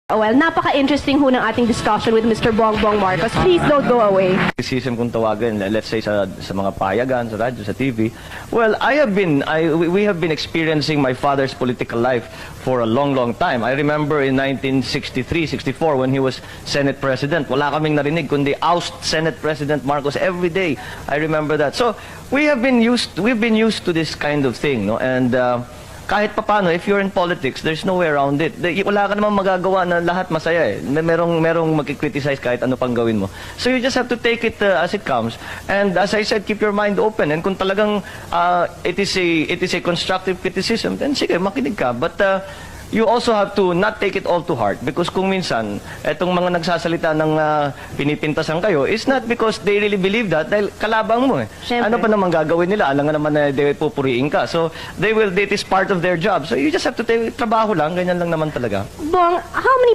Well, napaka-interesting ho ng ating discussion with Mr. Bongbong Marcos. Please don't go away. Criticism kung tawagin, let's say sa mga payagan, sa radyo, sa TV. Well, we have been experiencing my father's political life for a long, long time. I remember in 1963-64 when he was Senate President, wala kaming narinig kundi oust Senate President Marcos every day. I remember that. So, we've been used to this kind of thing, no? And kahit papano, if you're in politics, there's no way around it. Wala ka namang magagawa na lahat masaya eh. Merong magkikriticize kahit ano pang gawin mo. So you just have to take it as it comes. And as I said, keep your mind open. And kung talagang it is a constructive criticism, then sige, makinig ka. But you also have to not take it all to heart because kung minsan, etong mga nagsasalita ng pinipintasan kayo is not because they really believe that dahil kalabang mo eh. Siyempre. Ano pa naman gagawin nila? Alam nga naman na pupuriin ka. So, it is part of their job. So, you just have to trabaho lang. Ganyan lang naman talaga. Bong, how many